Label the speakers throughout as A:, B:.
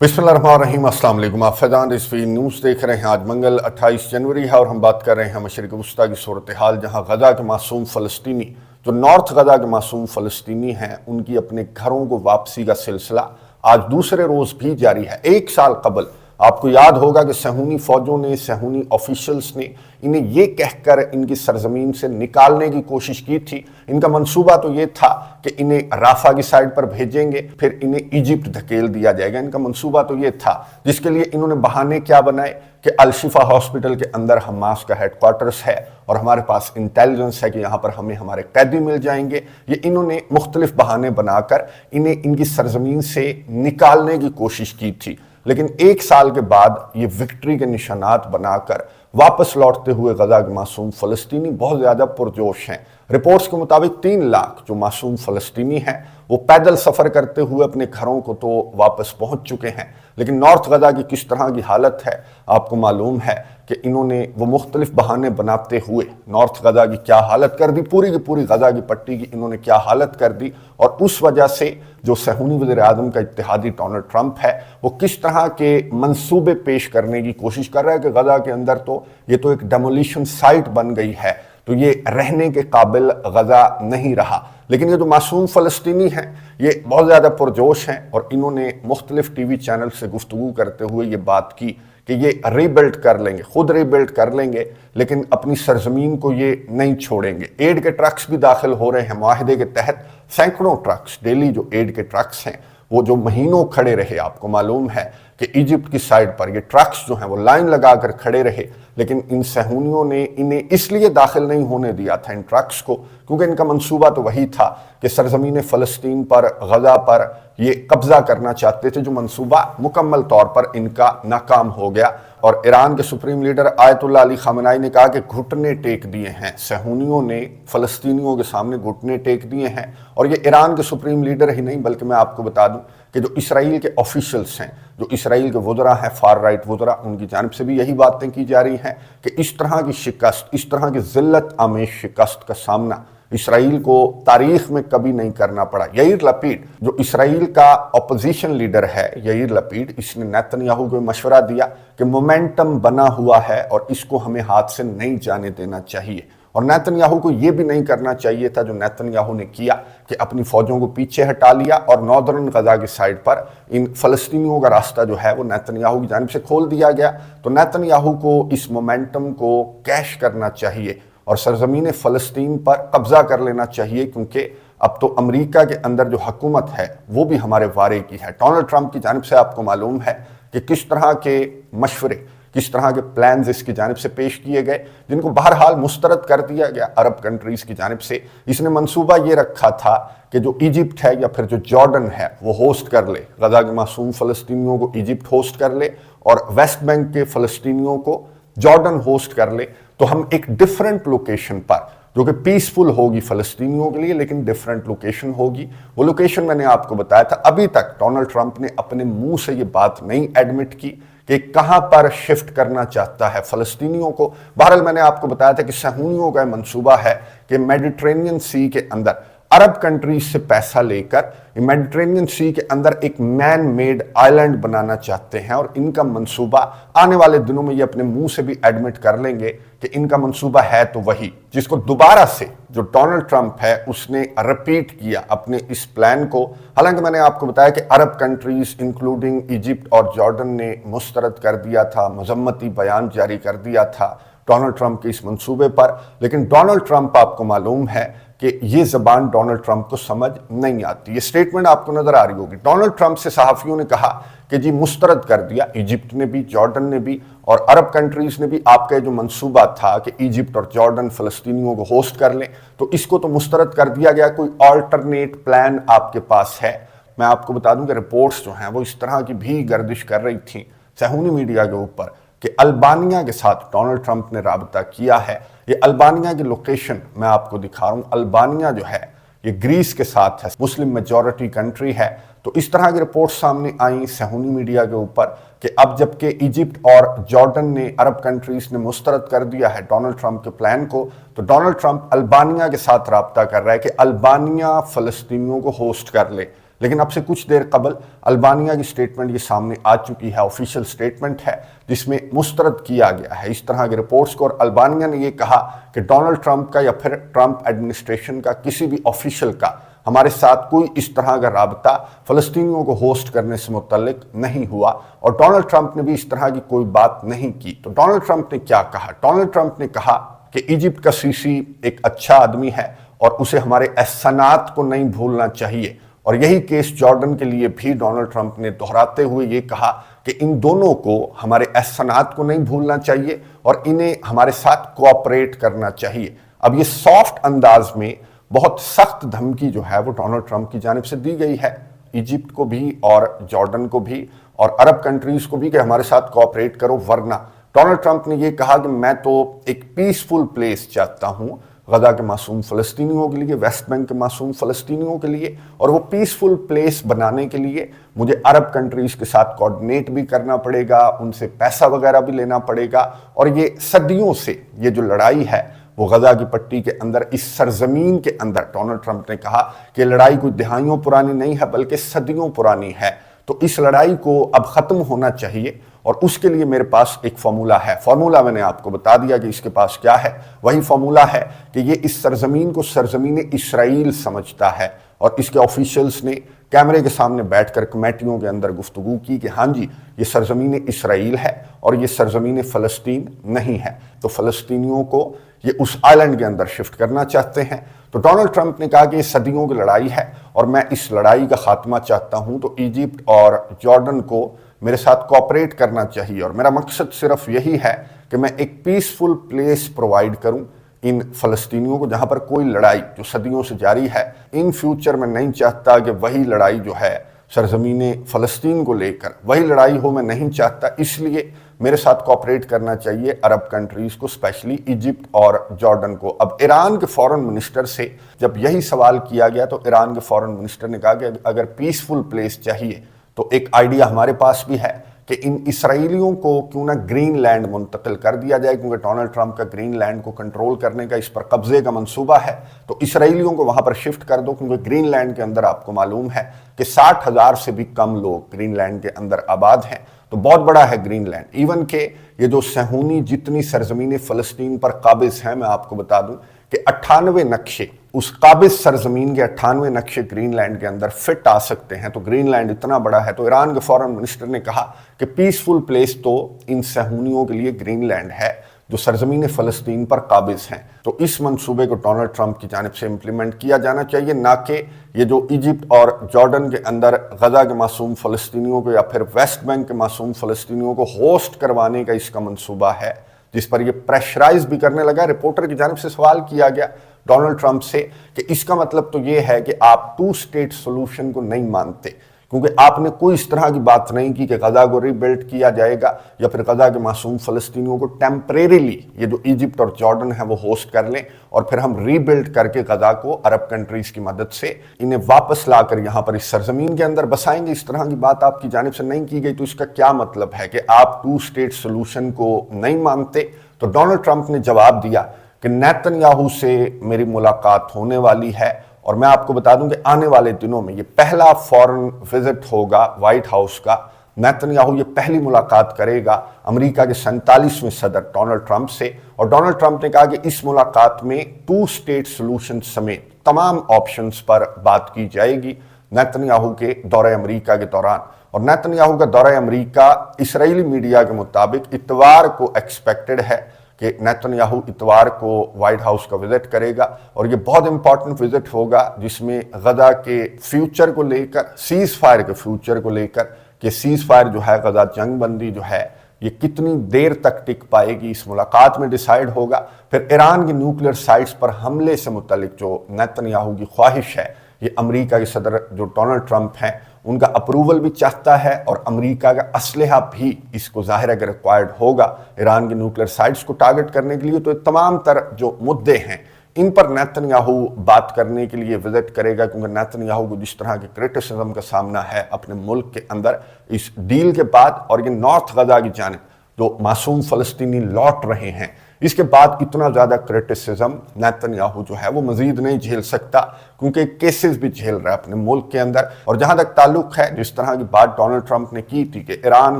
A: बिस्मिल्लाहिर्रहमानिर्रहीम, अस्सलाम वालेकुम। आप फैज़ान रिज़वी न्यूज़ देख रहे हैं। आज मंगल 28 जनवरी है और हम बात कर रहे हैं मशरिक़ वस्ता की सूरत हाल, जहाँ गज़ा के मासूम फ़लस्तीनी, जो नॉर्थ गज़ा के मासूम फ़लस्तीनी हैं, उनकी अपने घरों को वापसी का सिलसिला आज दूसरे रोज़ भी जारी है। एक साल कबल आपको याद होगा कि सहूनी फ़ौजों ने, सहूनी ऑफिशल्स ने इन्हें ये कहकर इनकी सरजमीन से निकालने की कोशिश की थी। इनका मंसूबा तो ये था कि इन्हें राफा की साइड पर भेजेंगे, फिर इन्हें इजिप्ट धकेल दिया जाएगा। इनका मंसूबा तो ये था, जिसके लिए इन्होंने बहाने क्या बनाए कि अल-शिफा हॉस्पिटल के अंदर हमास का हेडक्वार्टर्स है और हमारे पास इंटेलिजेंस है कि यहाँ पर हमें हमारे कैदी मिल जाएंगे। ये इन्होंने मुख्तलिफ बहाने बनाकर इन्हें इनकी सरजमीन से निकालने की कोशिश की थी। लेकिन एक साल के बाद ये विक्ट्री के निशानात बनाकर वापस लौटते हुए गज़ा के मासूम फ़लस्तीनी बहुत ज़्यादा पुरजोश हैं। रिपोर्ट्स के मुताबिक 3 लाख जो मासूम फ़लस्तीनी हैं वो पैदल सफ़र करते हुए अपने घरों को तो वापस पहुंच चुके हैं। लेकिन नॉर्थ गज़ा की किस तरह की हालत है आपको मालूम है कि इन्होंने वो मुख्तलिफ बहाने बनाते हुए नॉर्थ गज़ा की क्या हालत कर दी, पूरी की पूरी गज़ा की पट्टी की इन्होंने क्या हालत कर दी। और उस वजह से जो सहूनी वज़ीर-ए-आज़म का इत्तेहादी डोनाल्ड ट्रंप है वो किस तरह के मंसूबे पेश करने की कोशिश कर रहा है कि गज़ा के अंदर तो ये तो एक डेमोलिशन साइट बन गई है, तो ये रहने के काबिल गज़ा नहीं रहा। लेकिन ये जो मासूम फ़लस्तीनी हैं ये बहुत ज़्यादा पुरजोश हैं और इन्होंने मुख्तलिफ टीवी चैनल से गुफ्तगू करते हुए ये बात की कि ये रीबिल्ड कर लेंगे, खुद रीबिल्ड कर लेंगे, लेकिन अपनी सरजमीन को ये नहीं छोड़ेंगे। एड के ट्रक्स भी दाखिल हो रहे हैं मुआहिदे के तहत। सैकड़ों ट्रक्स डेली जो एड के ट्रक्स हैं वो जो महीनों खड़े रहे, आपको मालूम है कि इजिप्ट की साइड पर ये ट्रक्स जो हैं वो लाइन लगाकर खड़े रहे। लेकिन इन सहूनियों ने इन्हें इसलिए दाखिल नहीं होने दिया था इन ट्रक्स को क्योंकि इनका मंसूबा तो वही था कि सरजमीन फ़लस्तीन पर, गज़ा पर ये कब्ज़ा करना चाहते थे, जो मंसूबा मुकम्मल तौर पर इनका नाकाम हो गया। और ईरान के supreme leader Ayatollah Ali Khamenei ने कहा कि घुटने टेक दिए हैं, सहूनियों ने फ़लस्तीनियों के सामने घुटने टेक दिए हैं। और ये ईरान के सुप्रीम लीडर ही नहीं बल्कि मैं आपको बता दूं कि जो इसराइल के ऑफिशियल्स हैं, जो इसराइल के वज़रा हैं, फार राइट वज़रा, उनकी जानिब से भी यही बातें की जा रही हैं कि इस तरह की शिकस्त, इस तरह की ज़िल्लत आमेश शिकस्त का सामना इसराइल को तारीख में कभी नहीं करना पड़ा। याईर लपीड जो इसराइल का अपोजिशन लीडर है, याईर लपीड, इसने नेतन्याहू को मशवरा दिया कि मोमेंटम बना हुआ है और इसको हमें हाथ से नहीं जाने देना चाहिए। और नेतन्याहू को यह भी नहीं करना चाहिए था जो नेतन्याहू ने किया कि अपनी फौजों को पीछे हटा लिया और नॉर्दर्न गज़ा की साइड पर इन फ़लस्तीनियों का रास्ता जो है वो नेतन्याहू की जानिब से खोल दिया गया। तो नेतन्याहू को इस मोमेंटम को कैश करना चाहिए और सरजमीन फ़लस्तीन पर कब्ज़ा कर लेना चाहिए, क्योंकि अब तो अमेरिका के अंदर जो हुकूमत है वो भी हमारे वारे की है। डोनाल्ड ट्रंप की जानिब से आपको मालूम है कि किस तरह के मशवरे, किस तरह के प्लान्स इसकी जानिब से पेश किए गए, जिनको बहरहाल मुस्तरद कर दिया गया अरब कंट्रीज़ की जानिब से। इसने मंसूबा ये रखा था कि जो इजिप्ट है या फिर जो जॉर्डन है वो होस्ट कर ले, गज़ा के मासूम फ़लस्तीनियों को इजिप्ट होस्ट कर ले और वेस्ट बैंक के फ़लस्तीनियों को जॉर्डन होस्ट कर ले, तो हम एक डिफरेंट लोकेशन पर, जो कि पीसफुल होगी फ़लस्तीनियों के लिए लेकिन डिफरेंट लोकेशन होगी। वो लोकेशन मैंने आपको बताया था। अभी तक डोनाल्ड ट्रंप ने अपने मुंह से ये बात नहीं एडमिट की कि कहां पर शिफ्ट करना चाहता है फ़लस्तीनियों को। बहरहाल मैंने आपको बताया था कि सहूनियों का मंसूबा है कि मेडिटरेनियन सी के अंदर अरब कंट्रीज से पैसा लेकर मेडिटरेनियन सी के अंदर एक मैन मेड आइलैंड बनाना चाहते हैं। और इनका मंसूबा आने वाले दिनों में ये अपने मुंह से भी एडमिट कर लेंगे कि इनका मंसूबा है तो वही, जिसको दोबारा से जो डोनाल्ड ट्रंप है उसने रिपीट किया अपने इस प्लान को। हालांकि मैंने आपको बताया कि अरब कंट्रीज इंक्लूडिंग इजिप्ट और जॉर्डन ने मुस्तरद कर दिया था, मजम्मती बयान जारी कर दिया था डोनाल्ड ट्रंप के इस मंसूबे पर। लेकिन डोनाल्ड ट्रंप, आपको मालूम है कि ये ज़बान डोनाल्ड ट्रंप को समझ नहीं आती। ये स्टेटमेंट आपको नजर आ रही होगी। डोनाल्ड ट्रंप से सहाफ़ियों ने कहा कि जी मुस्तरद कर दिया, इजिप्ट ने भी, जॉर्डन ने भी और अरब कंट्रीज ने भी आपका जो मंसूबा था कि इजिप्ट और जॉर्डन फ़लस्तीनियों को होस्ट कर लें, तो इसको तो मुस्तरद कर दिया गया। कोई ऑल्टरनेट प्लान आपके पास है? मैं आपको बता दूं कि रिपोर्ट्स जो हैं वो इस तरह की भी गर्दिश कर रही थी सहूनी मीडिया के ऊपर कि अल्बानिया के साथ डोनाल्ड ट्रंप ने राबता किया है। ये अल्बानिया की लोकेशन मैं आपको दिखा रहा हूँ। अल्बानिया जो है ये ग्रीस के साथ है, मुस्लिम मेजॉरिटी कंट्री है। तो इस तरह की रिपोर्ट सामने आई सहूनी मीडिया के ऊपर कि अब जबकि इजिप्ट और जॉर्डन ने, अरब कंट्रीज ने मुस्तरद कर दिया है डोनाल्ड ट्रंप के प्लान को, तो डोनाल्ड ट्रंप अल्बानिया के साथ राब्ता कर रहा है कि अल्बानिया फ़लस्तीनियों को होस्ट कर ले। لیکن اب سے کچھ دیر قبل البانیہ کی سٹیٹمنٹ یہ سامنے آ چکی ہے، آفیشیل سٹیٹمنٹ ہے، جس میں مسترد کیا گیا ہے اس طرح کے رپورٹس کو، اور البانیہ نے یہ کہا کہ ڈونلڈ ٹرمپ کا یا پھر ٹرمپ ایڈمنسٹریشن کا کسی بھی آفیشیل کا ہمارے ساتھ کوئی اس طرح کا رابطہ فلسطینیوں کو ہوسٹ کرنے سے متعلق نہیں ہوا، اور ڈونلڈ ٹرمپ نے بھی اس طرح کی کوئی بات نہیں کی۔ تو ڈونلڈ ٹرمپ نے کیا کہا؟ ڈونلڈ ٹرمپ نے کہا کہ ایجپٹ کا سیسی ایک اچھا آدمی ہے اور اسے ہمارے احسانات کو نہیں بھولنا چاہیے، اور یہی کیس جارڈن کے لیے بھی ڈونلڈ ٹرمپ نے دہراتے ہوئے یہ کہا کہ ان دونوں کو ہمارے احسانات کو نہیں بھولنا چاہیے اور انہیں ہمارے ساتھ کوآپریٹ کرنا چاہیے۔ اب یہ سافٹ انداز میں بہت سخت دھمکی جو ہے وہ ڈونلڈ ٹرمپ کی جانب سے دی گئی ہے ایجپٹ کو بھی اور جارڈن کو بھی اور عرب کنٹریز کو بھی کہ ہمارے ساتھ کوآپریٹ کرو، ورنہ ڈونلڈ ٹرمپ نے یہ کہا کہ میں تو ایک پیسفل پلیس چاہتا ہوں غزہ کے معصوم فلسطینیوں کے لیے، ویسٹ بینک کے معصوم فلسطینیوں کے لیے، اور وہ پیسفل پلیس بنانے کے لیے مجھے عرب کنٹریز کے ساتھ کوآرڈینیٹ بھی کرنا پڑے گا، ان سے پیسہ وغیرہ بھی لینا پڑے گا، اور یہ صدیوں سے یہ جو لڑائی ہے وہ غزہ کی پٹی کے اندر، اس سرزمین کے اندر، ڈونلڈ ٹرمپ نے کہا کہ لڑائی کوئی دہائیوں پرانی نہیں ہے بلکہ صدیوں پرانی ہے، تو اس لڑائی کو اب ختم ہونا چاہیے، اور اس کے لیے میرے پاس ایک فارمولا ہے۔ فارمولا میں نے آپ کو بتا دیا کہ اس کے پاس کیا ہے، وہی فارمولا ہے کہ یہ اس سرزمین کو سرزمین اسرائیل سمجھتا ہے، اور اس کے آفیشلز نے کیمرے کے سامنے بیٹھ کر کمیٹیوں کے اندر گفتگو کی کہ ہاں جی یہ سرزمین اسرائیل ہے اور یہ سرزمین فلسطین نہیں ہے، تو فلسطینیوں کو یہ اس آئلینڈ کے اندر شفٹ کرنا چاہتے ہیں۔ تو ڈونلڈ ٹرمپ نے کہا کہ یہ صدیوں کی لڑائی ہے اور میں اس لڑائی کا خاتمہ چاہتا ہوں، تو ایجپٹ اور جارڈن کو میرے ساتھ کوآپریٹ کرنا چاہیے، اور میرا مقصد صرف یہی ہے کہ میں ایک پیسفل پلیس پرووائڈ کروں ان فلسطینیوں کو جہاں پر کوئی لڑائی جو صدیوں سے جاری ہے، ان فیوچر میں نہیں چاہتا کہ وہی لڑائی جو ہے سرزمین فلسطین کو لے کر وہی لڑائی ہو، میں نہیں چاہتا، اس لیے میرے ساتھ کوآپریٹ کرنا چاہیے عرب کنٹریز کو، اسپیشلی ایجپٹ اور جارڈن کو۔ اب ایران کے فورن منسٹر سے جب یہی سوال کیا گیا تو ایران کے فورن منسٹر نے کہا کہ اگر پیسفل پلیس چاہیے تو ایک آئیڈیا ہمارے پاس بھی ہے کہ ان اسرائیلیوں کو کیوں نہ گرین لینڈ منتقل کر دیا جائے، کیونکہ ڈونلڈ ٹرمپ کا گرین لینڈ کو کنٹرول کرنے کا، اس پر قبضے کا منصوبہ ہے، تو اسرائیلیوں کو وہاں پر شفٹ کر دو، کیونکہ گرین لینڈ کے اندر آپ کو معلوم ہے کہ 60,000 سے بھی کم لوگ گرین لینڈ کے اندر آباد ہیں، تو بہت بڑا ہے گرین لینڈ۔ ایون کہ یہ جو صہیونی جتنی سرزمین فلسطین پر قابض ہیں، میں آپ کو بتا دوں کہ 98 نقشے اس قابض سرزمین کے 98 نقشے گرین لینڈ کے اندر فٹ آ سکتے ہیں، تو گرین لینڈ اتنا بڑا ہے۔ تو ایران کے فورن منسٹر نے کہا کہ پیسفل پلیس تو ان صہیونیوں کے لیے گرین لینڈ ہے جو سرزمین فلسطین پر قابض ہیں، تو اس منصوبے کو ڈونلڈ ٹرمپ کی جانب سے امپلیمنٹ کیا جانا چاہیے، نہ کہ یہ جو ایجپٹ اور جارڈن کے اندر غزہ کے معصوم فلسطینیوں کو یا پھر ویسٹ بینک کے معصوم فلسطینیوں کو ہوسٹ کروانے کا اس کا منصوبہ ہے، جس پر یہ پریشرائز بھی کرنے لگا۔ رپورٹر کی جانب سے سوال کیا گیا ڈونلڈ ٹرمپ سے کہ اس کا مطلب تو یہ ہے کہ آپ 2 اسٹیٹ سولوشن کو نہیں مانتے، کیونکہ آپ نے کوئی اس طرح کی بات نہیں کی کہ غزہ کو ری بلڈ کیا جائے گا یا پھر غزہ کے معصوم فلسطینیوں کو ٹیمپریریلی یہ جو ایجپٹ اور جارڈن ہے وہ ہوسٹ کر لیں اور پھر ہم ری بلڈ کر کے غزہ کو عرب کنٹریز کی مدد سے انہیں واپس لا کر یہاں پر اس سرزمین کے اندر بسائیں گے۔ اس طرح کی بات آپ کی جانب سے نہیں کی گئی، تو اس کا کیا مطلب ہے کہ آپ 2 اسٹیٹ سولوشن کو نہیں مانتے؟ تو ڈونلڈ ٹرمپ نے جواب دیا کہ نیتن یاہو سے میری ملاقات ہونے والی ہے، اور میں آپ کو بتا دوں کہ آنے والے دنوں میں یہ پہلا فورن وزٹ ہوگا وائٹ ہاؤس کا۔ نیتن یاہو یہ پہلی ملاقات کرے گا امریکہ کے 47ویں صدر ڈونلڈ ٹرمپ سے، اور ڈونلڈ ٹرمپ نے کہا کہ اس ملاقات میں 2 اسٹیٹ سولوشن سمیت تمام آپشنز پر بات کی جائے گی نیتن یاہو کے دورہ امریکہ کے دوران۔ اور نیتن یاہو کا دورہ امریکہ اسرائیلی میڈیا کے مطابق اتوار کو ایکسپیکٹڈ ہے کہ نیتن یاہو اتوار کو وائٹ ہاؤس کا وزٹ کرے گا، اور یہ بہت امپورٹنٹ وزٹ ہوگا جس میں غزہ کے فیوچر کو لے کر، سیز فائر کے فیوچر کو لے کر، کہ سیز فائر جو ہے، غزہ جنگ بندی جو ہے، یہ کتنی دیر تک ٹک پائے گی، اس ملاقات میں ڈیسائیڈ ہوگا۔ پھر ایران کی نیوکلیئر سائٹس پر حملے سے متعلق جو نیتن یاہو کی خواہش ہے، یہ امریکہ کے صدر جو ڈونلڈ ٹرمپ ہیں ان کا اپروول بھی چاہتا ہے، اور امریکہ کا اسلحہ بھی اس کو ظاہر ہے کہ ریکوائرڈ ہوگا ایران کی نیوکلیئر سائٹس کو ٹارگٹ کرنے کے لیے۔ تو تمام تر جو مدعے ہیں ان پر نیتن یاہو بات کرنے کے لیے وزٹ کرے گا، کیونکہ نیتن یاہو کو جس طرح کے کرٹیسزم کا سامنا ہے اپنے ملک کے اندر اس ڈیل کے بعد، اور یہ نارتھ غزہ کی جانب جو معصوم فلسطینی لوٹ رہے ہیں इसके बाद इतना ज़्यादा क्रिटिसिज्म नेतन्याहू जो है वो मजीद नहीं झेल सकता, क्योंकि केसेस भी झेल रहा है अपने मुल्क के अंदर। और जहाँ तक ताल्लुक है, जिस तरह की बात डोनाल्ड ट्रंप ने की थी कि ईरान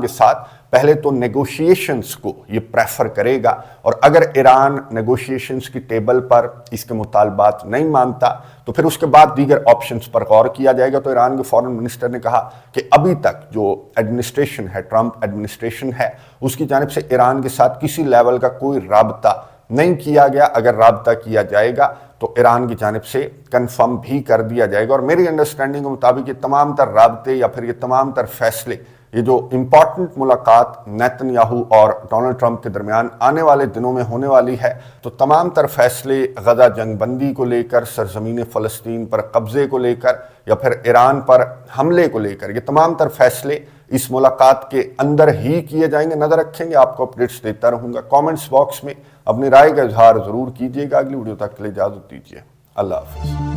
A: के साथ पहले तो नेगोशिएशंस को ये प्रेफर करेगा, और अगर ईरान नेगोशिएशंस की टेबल पर इसके मुतालबात नहीं मानता तो फिर उसके बाद दीगर ऑप्शंस पर गौर किया जाएगा। तो ईरान के फॉरेन मिनिस्टर ने कहा कि अभी तक जो एडमिनिस्ट्रेशन है, ट्रंप एडमिनिस्ट्रेशन है, उसकी जानिब से ईरान के साथ किसी लेवल का कोई राबता नहीं किया गया। अगर राबता किया जाएगा तो ईरान की जानिब से कंफर्म भी कर दिया जाएगा। और मेरी अंडरस्टैंडिंग के मुताबिक ये तमाम तर राबते या फिर ये तमाम तर फैसले, ये जो इम्पॉर्टेंट मुलाकात नेतन्याहू और डोनाल्ड ट्रंप के दरमियान आने वाले दिनों में होने वाली है, तो तमाम तर फैसले गजा जंग बंदी को लेकर, सरजमीन फ़लस्तीन पर कब्ज़े को लेकर या फिर ईरान पर हमले को लेकर, ये तमाम तर फैसले इस मुलाकात के अंदर ही किए जाएंगे। नज़र रखेंगे, आपको अपडेट्स देता रहूँगा। कमेंट्स बॉक्स में अपनी राय का इजहार ज़रूर कीजिएगा। अगली वीडियो तक के लिए इजाज़त दीजिए। अल्लाह हाफ़िज़।